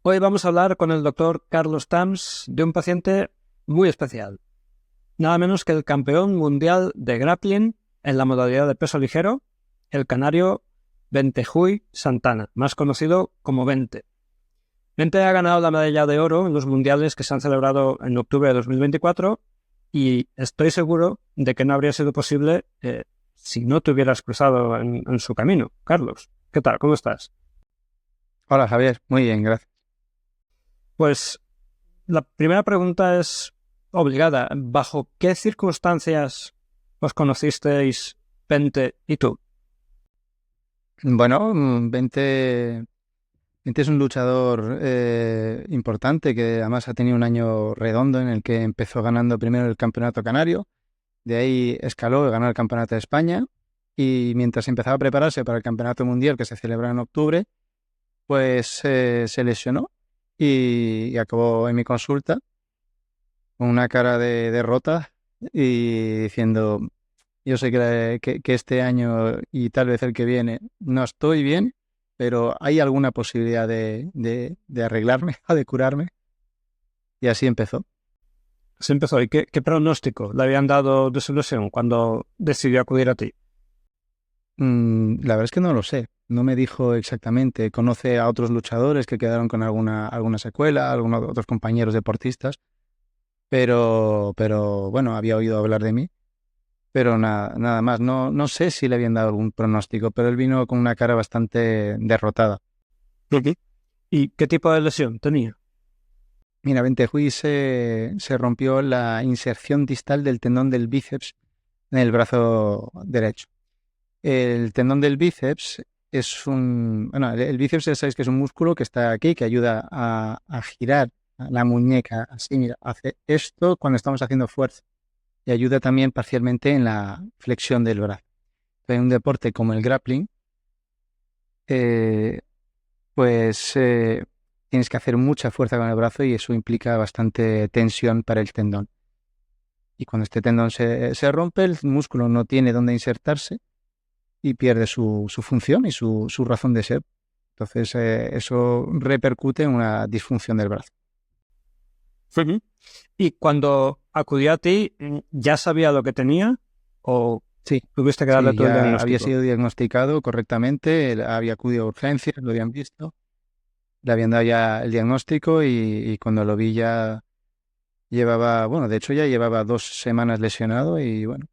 Hoy vamos a hablar con el doctor Carlos Tams de un paciente muy especial. Nada menos que el campeón mundial de grappling en la modalidad de peso ligero, el canario Bentejuy Santana, más conocido como Bente. Bente ha ganado la medalla de oro en los mundiales que se han celebrado en octubre de 2024 y estoy seguro de que no habría sido posible si no te hubieras cruzado en su camino. Carlos, ¿qué tal? ¿Cómo estás? Hola Javier, muy bien, gracias. Pues la primera pregunta es obligada. ¿Bajo qué circunstancias os conocisteis Bente y tú? Bueno, Vente es un luchador importante que además ha tenido un año redondo en el que empezó ganando primero el campeonato canario, de ahí escaló y ganó el campeonato de España y mientras empezaba a prepararse para el campeonato mundial que se celebra en octubre, pues se lesionó y acabó en mi consulta con una cara de derrota y diciendo... Yo sé que este año y tal vez el que viene no estoy bien, pero hay alguna posibilidad de arreglarme o de curarme. Y así empezó. Se empezó. ¿Y qué pronóstico le habían dado de su lesión cuando decidió acudir a ti? La verdad es que no lo sé. No me dijo exactamente. Conoce a otros luchadores que quedaron con alguna secuela, algunos otros compañeros deportistas, pero bueno, había oído hablar de mí. Pero nada más. No sé si le habían dado algún pronóstico, pero él vino con una cara bastante derrotada. Ujú. ¿Y qué tipo de lesión tenía? Mira, Bentejuy se rompió la inserción distal del tendón del bíceps en el brazo derecho. El tendón del bíceps es un... Bueno, el bíceps ya sabéis que es un músculo que está aquí, que ayuda a girar la muñeca. Así, mira, hace esto cuando estamos haciendo fuerza y ayuda también parcialmente en la flexión del brazo. En un deporte como el grappling, eh, pues tienes que hacer mucha fuerza con el brazo y eso implica bastante tensión para el tendón. Y cuando este tendón se rompe, el músculo no tiene dónde insertarse y pierde su función y su razón de ser. Entonces, eso repercute en una disfunción del brazo. Ujú. ¿Y cuando acudió a ti, ya sabía lo que tenía o Sí, tuviste que darle sí, todo el ya había diagnóstico? sido diagnosticado correctamente, él había acudido a urgencias, lo habían visto, le habían dado ya el diagnóstico y cuando lo vi ya llevaba, bueno, de hecho ya llevaba 2 semanas lesionado y bueno,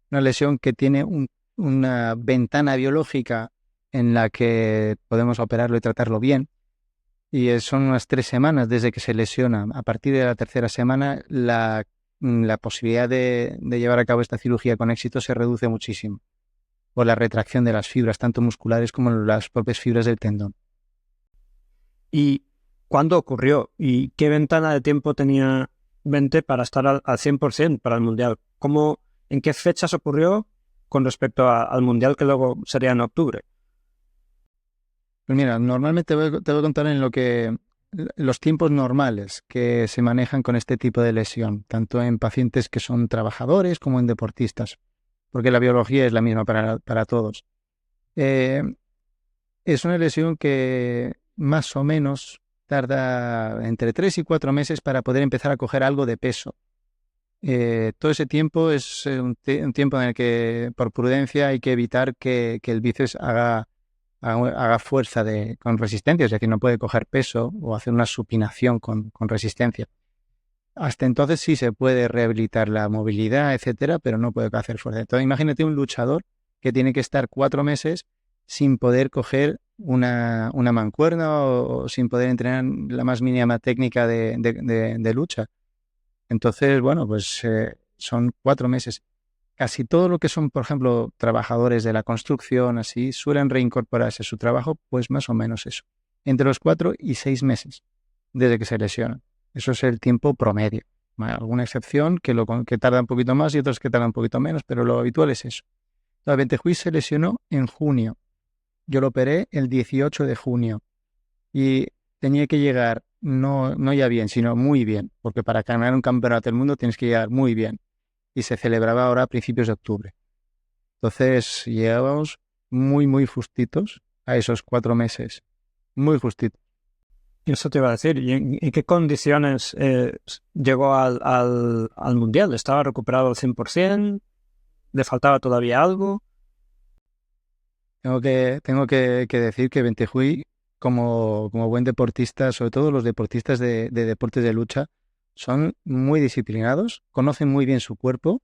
una lesión que tiene una ventana biológica en la que podemos operarlo y tratarlo bien. Y son unas 3 semanas desde que se lesiona. A partir de la tercera semana, la posibilidad de llevar a cabo esta cirugía con éxito se reduce muchísimo por la retracción de las fibras, tanto musculares como las propias fibras del tendón. ¿Y cuándo ocurrió? ¿Y qué ventana de tiempo tenía Bente para estar al 100% para el Mundial? ¿En qué fechas ocurrió con respecto al Mundial que luego sería en octubre? Pues mira, normalmente te voy a contar en los tiempos normales que se manejan con este tipo de lesión, tanto en pacientes que son trabajadores como en deportistas, porque la biología es la misma para todos. Eh, es una lesión que más o menos tarda entre 3 y 4 meses para poder empezar a coger algo de peso. Todo ese tiempo es un tiempo en el que, por prudencia, hay que evitar que el bíceps haga fuerza con resistencia, es decir, no puede coger peso o hacer una supinación con resistencia. Hasta entonces sí se puede rehabilitar la movilidad, etcétera, pero no puede hacer fuerza. Entonces, imagínate un luchador que tiene que estar 4 meses sin poder coger una mancuerna o sin poder entrenar la más mínima técnica de lucha. Entonces, bueno, pues son 4 meses. Casi todo lo que son, por ejemplo, trabajadores de la construcción, así, suelen reincorporarse a su trabajo, pues más o menos eso, entre los 4 y 6 meses desde que se lesionan. Eso es el tiempo promedio. Hay alguna excepción que tarda un poquito más y otras que tardan un poquito menos, pero lo habitual es eso. La Bentejuiz se lesionó en junio. Yo lo operé el 18 de junio y tenía que llegar no ya bien, sino muy bien, porque para ganar un campeonato del mundo tienes que llegar muy bien. Y se celebraba ahora a principios de octubre. Entonces llegábamos muy, muy justitos a esos 4 meses. Muy justitos. Eso te iba a decir. ¿Y en qué condiciones llegó al Mundial? ¿Estaba recuperado al 100%? ¿Le faltaba todavía algo? Tengo que decir que Bentejuy, como buen deportista, sobre todo los deportistas de deportes de lucha, son muy disciplinados, conocen muy bien su cuerpo,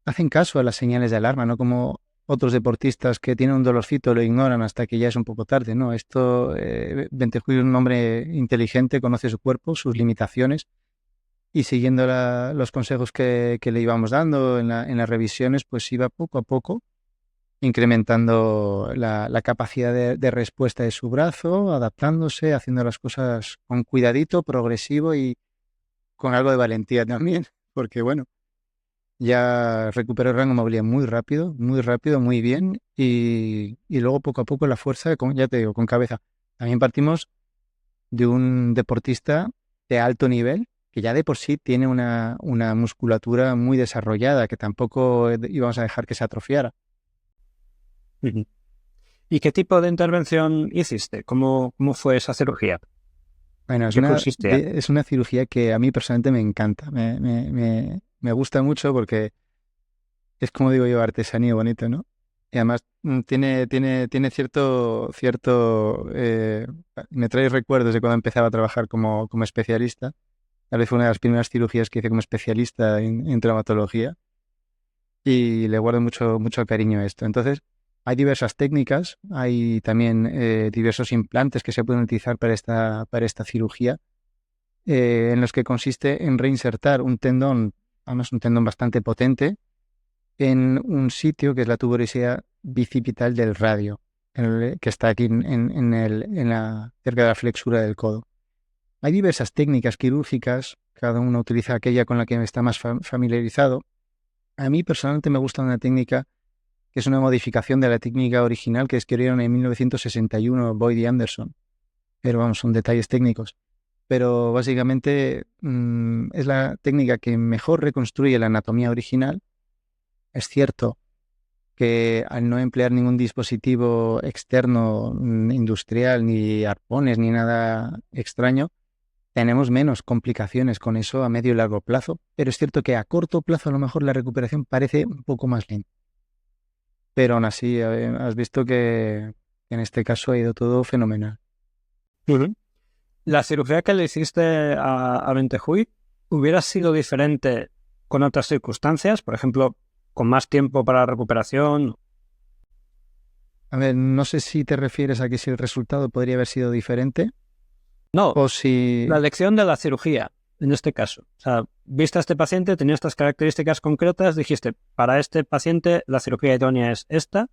hacen caso a las señales de alarma, no como otros deportistas que tienen un dolorcito, lo ignoran hasta que ya es un poco tarde, ¿no? Bentejuy es un hombre inteligente, conoce su cuerpo, sus limitaciones, y siguiendo los consejos que le íbamos dando en las revisiones, pues iba poco a poco incrementando la capacidad de respuesta de su brazo, adaptándose, haciendo las cosas con cuidadito, progresivo y con algo de valentía también, porque bueno, ya recuperó el rango de movilidad muy rápido, muy bien, y luego poco a poco la fuerza, ya te digo, con cabeza. También partimos de un deportista de alto nivel, que ya de por sí tiene una musculatura muy desarrollada, que tampoco íbamos a dejar que se atrofiara. Ujú. ¿Y qué tipo de intervención hiciste? ¿Cómo fue esa cirugía? Bueno, ¿En qué consistía? es una cirugía que a mí personalmente me encanta, me gusta mucho porque es, como digo yo, artesanía bonito, ¿no? Y además tiene me trae recuerdos de cuando empezaba a trabajar como especialista. Tal vez fue una de las primeras cirugías que hice como especialista en traumatología y le guardo mucho cariño a esto. Entonces, hay diversas técnicas, hay también diversos implantes que se pueden utilizar para esta cirugía, en los que consiste en reinsertar un tendón, además un tendón bastante potente, en un sitio que es la tuberosidad bicipital del radio, que está aquí cerca de la flexura del codo. Hay diversas técnicas quirúrgicas, cada uno utiliza aquella con la que está más familiarizado. A mí personalmente me gusta una técnica que es una modificación de la técnica original que descubrieron en 1961 Boyd y Anderson. Pero vamos, son detalles técnicos. Pero básicamente es la técnica que mejor reconstruye la anatomía original. Es cierto que al no emplear ningún dispositivo externo, industrial, ni arpones, ni nada extraño, tenemos menos complicaciones con eso a medio y largo plazo. Pero es cierto que a corto plazo a lo mejor la recuperación parece un poco más lenta. Pero aún así, has visto que en este caso ha ido todo fenomenal. Ujú. ¿La cirugía que le hiciste a Bentejuy hubiera sido diferente con otras circunstancias? Por ejemplo, con más tiempo para recuperación. A ver, no sé si te refieres a que si el resultado podría haber sido diferente No, o si... la elección de la cirugía, en este caso. O sea, viste a este paciente, tenía estas características concretas, dijiste, para este paciente la cirugía idónea es esta,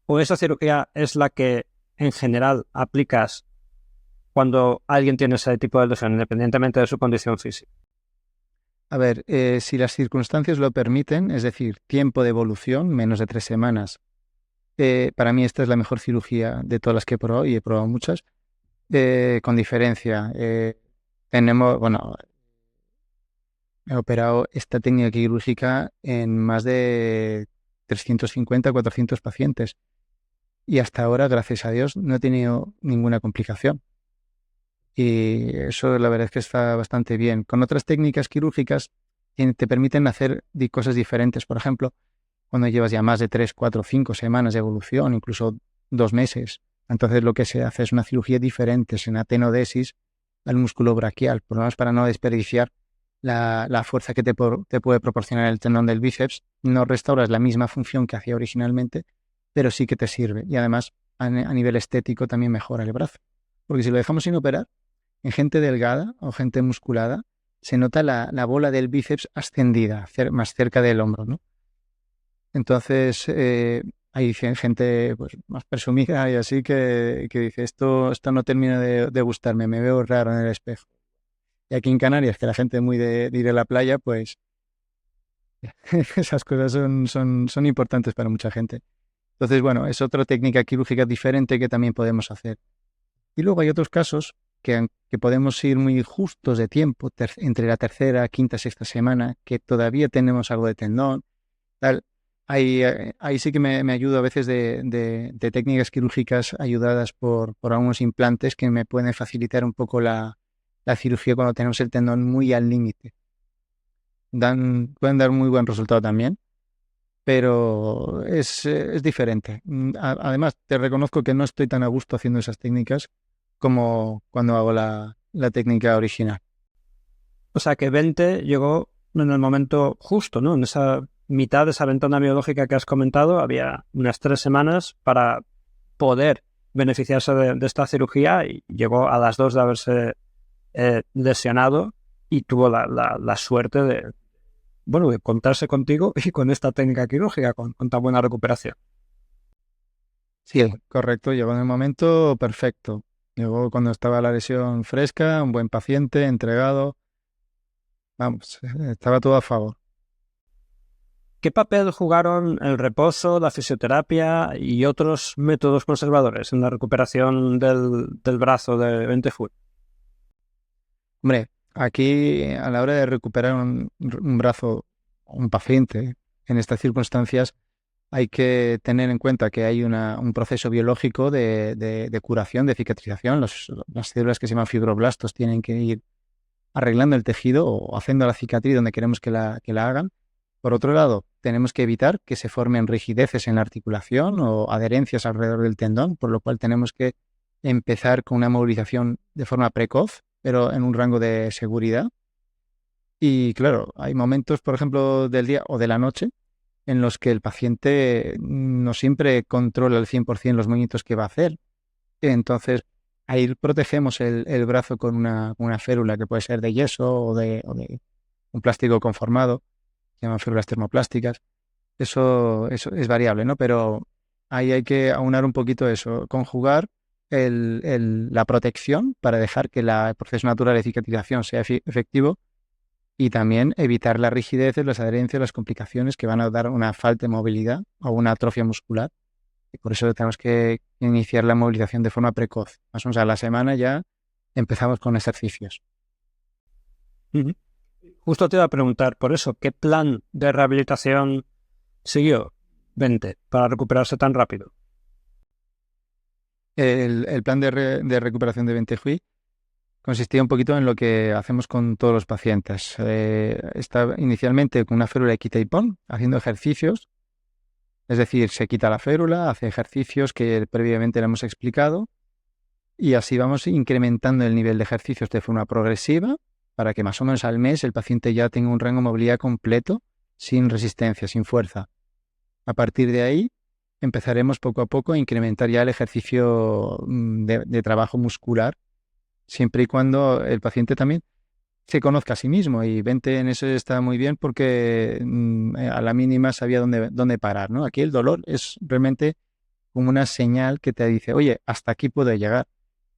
o esa cirugía es la que en general aplicas cuando alguien tiene ese tipo de lesión, independientemente de su condición física. A ver, si las circunstancias lo permiten, es decir, tiempo de evolución, menos de 3 semanas, para mí esta es la mejor cirugía de todas las que he probado, y he probado muchas, con diferencia. Bueno, he operado esta técnica quirúrgica en más de 350, 400 pacientes y hasta ahora, gracias a Dios, no he tenido ninguna complicación. Y eso la verdad es que está bastante bien. Con otras técnicas quirúrgicas te permiten hacer cosas diferentes. Por ejemplo, cuando llevas ya más de 3, 4, 5 semanas de evolución, incluso 2 meses, entonces lo que se hace es una cirugía diferente, es una tenodesis al músculo braquial, por lo menos para no desperdiciar la fuerza que te puede proporcionar el tendón del bíceps. No restauras la misma función que hacía originalmente, pero sí que te sirve. Y además, a nivel estético, también mejora el brazo. Porque si lo dejamos sin operar, en gente delgada o gente musculada, se nota la bola del bíceps ascendida, más cerca del hombro, ¿no? Entonces, hay gente pues, más presumida y así que dice, esto no termina de gustarme, me veo raro en el espejo. Y aquí en Canarias, que la gente es muy de ir a la playa, pues esas cosas son importantes para mucha gente. Entonces, bueno, es otra técnica quirúrgica diferente que también podemos hacer. Y luego hay otros casos que podemos ir muy justos de tiempo, entre la tercera, quinta, sexta semana, que todavía tenemos algo de tendón, tal. ahí sí que me ayudo a veces de técnicas quirúrgicas ayudadas por algunos implantes que me pueden facilitar un poco la cirugía cuando tenemos el tendón muy al límite. Pueden dar muy buen resultado también, pero es diferente. Además, te reconozco que no estoy tan a gusto haciendo esas técnicas como cuando hago la técnica original. O sea que 20 llegó en el momento justo, ¿no? En esa mitad de esa ventana biológica que has comentado, había unas 3 semanas para poder beneficiarse de esta cirugía y llegó a las 2 de haberse lesionado y tuvo la suerte de contarse contigo y con esta técnica quirúrgica, con tan buena recuperación. Sí, correcto, llegó en el momento perfecto. Llegó cuando estaba la lesión fresca, un buen paciente, entregado. Vamos, estaba todo a favor. ¿Qué papel jugaron el reposo, la fisioterapia y otros métodos conservadores en la recuperación del brazo de Bentefull? Hombre, aquí a la hora de recuperar un brazo, un paciente, en estas circunstancias, hay que tener en cuenta que hay un proceso biológico de curación, de cicatrización. Las células que se llaman fibroblastos tienen que ir arreglando el tejido o haciendo la cicatriz donde queremos que la hagan. Por otro lado, tenemos que evitar que se formen rigideces en la articulación o adherencias alrededor del tendón, por lo cual tenemos que empezar con una movilización de forma precoz, pero en un rango de seguridad. Y claro, hay momentos, por ejemplo, del día o de la noche en los que el paciente no siempre controla al 100% los movimientos que va a hacer. Entonces, ahí protegemos el brazo con una férula que puede ser de yeso o de un plástico conformado, se llaman férulas termoplásticas. Eso es variable, ¿no? Pero ahí hay que aunar un poquito eso, conjugar la protección para dejar que el proceso natural de cicatrización sea efectivo y también evitar las rigideces, las adherencias, las complicaciones que van a dar una falta de movilidad o una atrofia muscular. Y por eso tenemos que iniciar la movilización de forma precoz. Más o menos a la semana ya empezamos con ejercicios. Uh-huh. Justo te iba a preguntar por eso, ¿qué plan de rehabilitación siguió Bente para recuperarse tan rápido? El plan de recuperación de Bentejuí consistía un poquito en lo que hacemos con todos los pacientes. Está inicialmente con una férula de quita y pon, haciendo ejercicios. Es decir, se quita la férula, hace ejercicios que previamente le hemos explicado y así vamos incrementando el nivel de ejercicios de forma progresiva para que más o menos al mes el paciente ya tenga un rango de movilidad completo, sin resistencia, sin fuerza. A partir de ahí empezaremos poco a poco a incrementar ya el ejercicio de trabajo muscular, siempre y cuando el paciente también se conozca a sí mismo, y Bente en eso está muy bien porque a la mínima sabía dónde parar, ¿no? Aquí el dolor es realmente como una señal que te dice, oye, hasta aquí puedo llegar,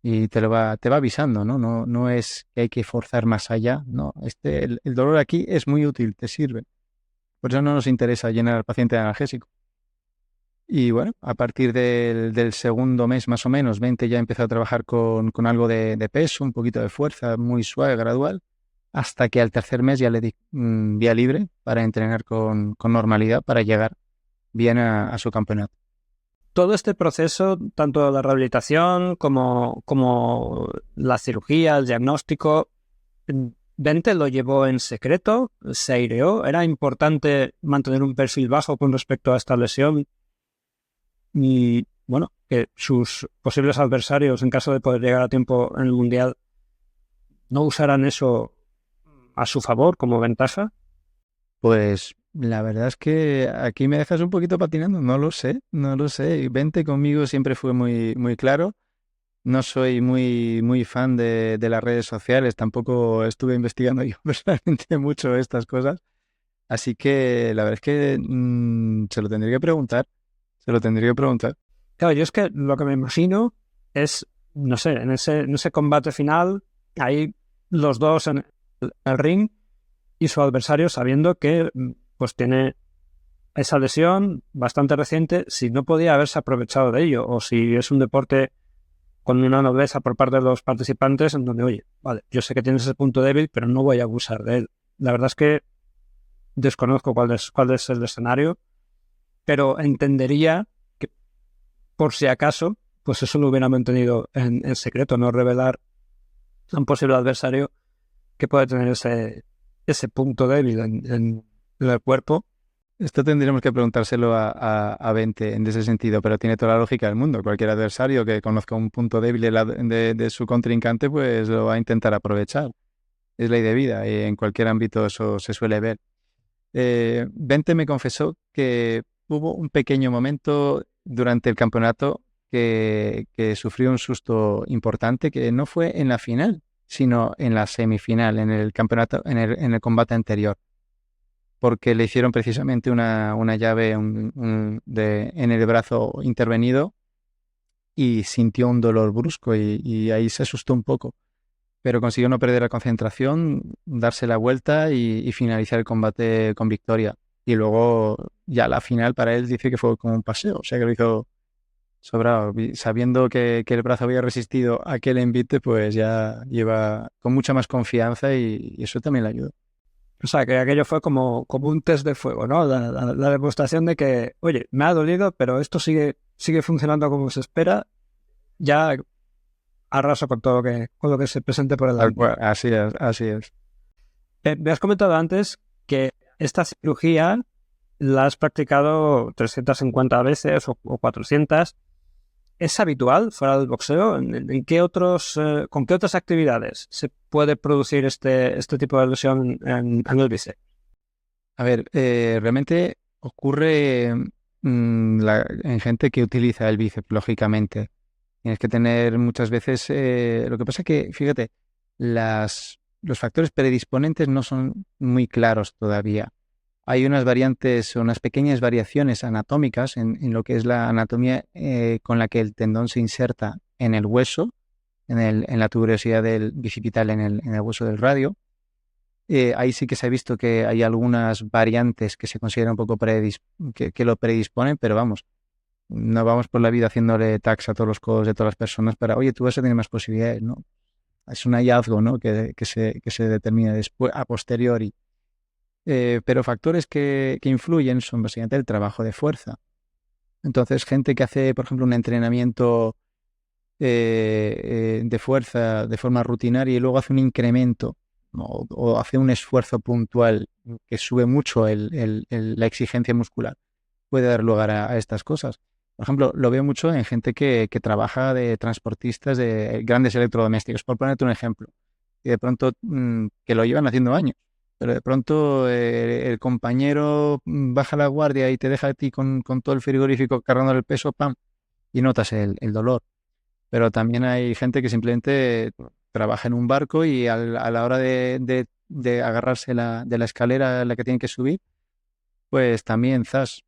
y te va avisando, ¿no? No es que hay que forzar más allá, no. El dolor aquí es muy útil, te sirve. Por eso no nos interesa llenar al paciente de analgésico. Y bueno, a partir del segundo mes más o menos, Bente ya empezó a trabajar con algo de peso, un poquito de fuerza, muy suave, gradual, hasta que al tercer mes ya le di vía libre para entrenar con normalidad para llegar bien a su campeonato. Todo este proceso, tanto la rehabilitación como la cirugía, el diagnóstico, ¿Bente lo llevó en secreto? ¿Se aireó? ¿Era importante mantener un perfil bajo con respecto a esta lesión? Y bueno, que sus posibles adversarios, en caso de poder llegar a tiempo en el Mundial, no usaran eso a su favor como ventaja. Pues la verdad es que aquí me dejas un poquito patinando, no lo sé, no lo sé. Bente conmigo siempre fue muy, muy claro. No soy muy fan de las redes sociales, tampoco estuve investigando yo personalmente mucho estas cosas. Así que la verdad es que se lo tendría que preguntar, se lo tendría que preguntar. Claro, yo es que lo que me imagino es, no sé, en ese combate final, ahí los dos en el ring y su adversario sabiendo que pues tiene esa lesión bastante reciente, si no podía haberse aprovechado de ello, o si es un deporte con una nobleza por parte de los participantes en donde, oye, vale, yo sé que tienes ese punto débil, pero no voy a abusar de él. La verdad es que desconozco cuál es el escenario, pero entendería que por si acaso, pues eso lo hubiera mantenido en secreto, no revelar a un posible adversario que puede tener ese punto débil en el cuerpo. Esto tendríamos que preguntárselo a Bente en ese sentido, pero tiene toda la lógica del mundo. Cualquier adversario que conozca un punto débil de su contrincante, pues lo va a intentar aprovechar. Es ley de vida y en cualquier ámbito eso se suele ver. Bente me confesó que hubo un pequeño momento durante el campeonato que sufrió un susto importante, que no fue en la final, sino en la semifinal, en el campeonato, en el combate anterior, porque le hicieron precisamente una llave en el brazo intervenido y sintió un dolor brusco y ahí se asustó un poco. Pero consiguió no perder la concentración, darse la vuelta y finalizar el combate con victoria. Y luego ya la final para él dice que fue como un paseo, o sea que lo hizo sobrado. Sabiendo que el brazo había resistido aquel envite, pues ya lleva con mucha más confianza y eso también le ayudó. O sea, que aquello fue como un test de fuego, ¿no? La demostración de que, oye, me ha dolido, pero esto sigue funcionando como se espera. Ya arraso con con lo que se presente por el año. Así es, así es. Me has comentado antes que esta cirugía la has practicado 350 veces o 400. ¿Es habitual fuera del boxeo? ¿En qué con qué otras actividades se puede producir este tipo de lesión en el bíceps? A ver, realmente ocurre en gente que utiliza el bíceps, lógicamente. Tienes que tener muchas veces... lo que pasa es que, fíjate, los factores predisponentes no son muy claros todavía. Hay unas variantes, unas pequeñas variaciones anatómicas en lo que es la anatomía con la que el tendón se inserta en el hueso, en la tuberosidad del bicipital, en el hueso del radio. Ahí sí que se ha visto que hay algunas variantes que se consideran un poco que lo predisponen, pero vamos, no vamos por la vida haciéndole tags a todos los codos de todas las personas para, oye, tú vas a tener más posibilidades, ¿no? Es un hallazgo, ¿no? que se determina después, a posteriori. Pero factores que influyen son básicamente el trabajo de fuerza. Entonces, gente que hace, por ejemplo, un entrenamiento de fuerza de forma rutinaria y luego hace un incremento, ¿no? o hace un esfuerzo puntual que sube mucho la exigencia muscular, puede dar lugar a estas cosas. Por ejemplo, lo veo mucho en gente que trabaja de transportistas de grandes electrodomésticos, por ponerte un ejemplo, y de pronto que lo llevan haciendo años. Pero de pronto el compañero baja la guardia y te deja a ti con todo el frigorífico cargando el peso, ¡pam! Y notas el dolor. Pero también hay gente que simplemente trabaja en un barco y a la hora de agarrarse de la escalera a la que tienen que subir, pues también zas.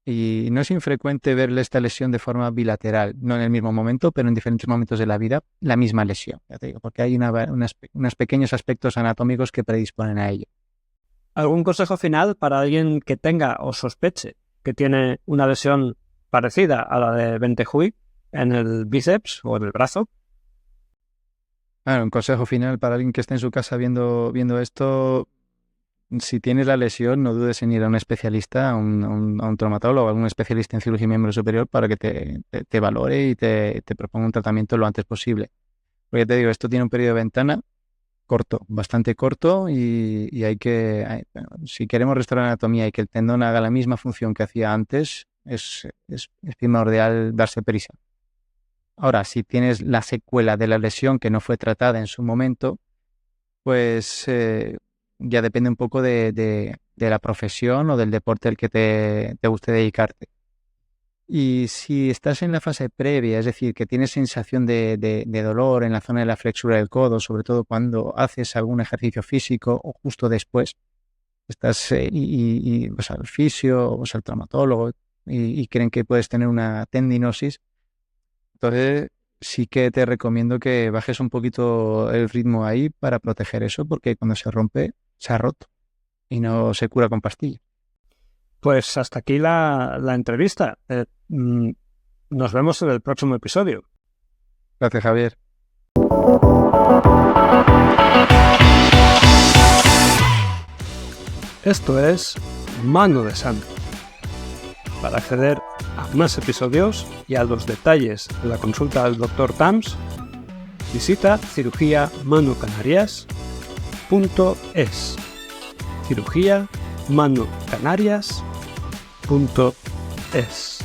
Y no es infrecuente verle esta lesión de forma bilateral, no en el mismo momento, pero en diferentes momentos de la vida, la misma lesión, ya te digo, porque hay unos pequeños aspectos anatómicos que predisponen a ello. ¿Algún consejo final para alguien que tenga o sospeche que tiene una lesión parecida a la de Bente Hui en el bíceps o en el brazo? Bueno, un consejo final para alguien que esté en su casa viendo esto: si tienes la lesión, no dudes en ir a un especialista, a un traumatólogo, a algún especialista en cirugía miembro superior para que te valore y te proponga un tratamiento lo antes posible. Porque te digo, esto tiene un periodo de ventana corto, bastante corto, y si queremos restaurar la anatomía y que el tendón haga la misma función que hacía antes, es primordial darse prisa. Ahora, si tienes la secuela de la lesión que no fue tratada en su momento, pues ya depende un poco de la profesión o del deporte al que te guste dedicarte. Y si estás en la fase previa, es decir, que tienes sensación de dolor en la zona de la flexura del codo, sobre todo cuando haces algún ejercicio físico o justo después, estás y vas al fisio o vas al traumatólogo y creen que puedes tener una tendinosis, entonces sí que te recomiendo que bajes un poquito el ritmo ahí para proteger eso, porque cuando se rompe, se ha roto y no se cura con pastillas. Pues hasta aquí la entrevista. Nos vemos en el próximo episodio. Gracias, Javier. Esto es Mano de Santo. Para acceder a más episodios y a los detalles de la consulta del Dr. Tams, visita cirugiamanucanarias.es. cirugiamanucanarias.es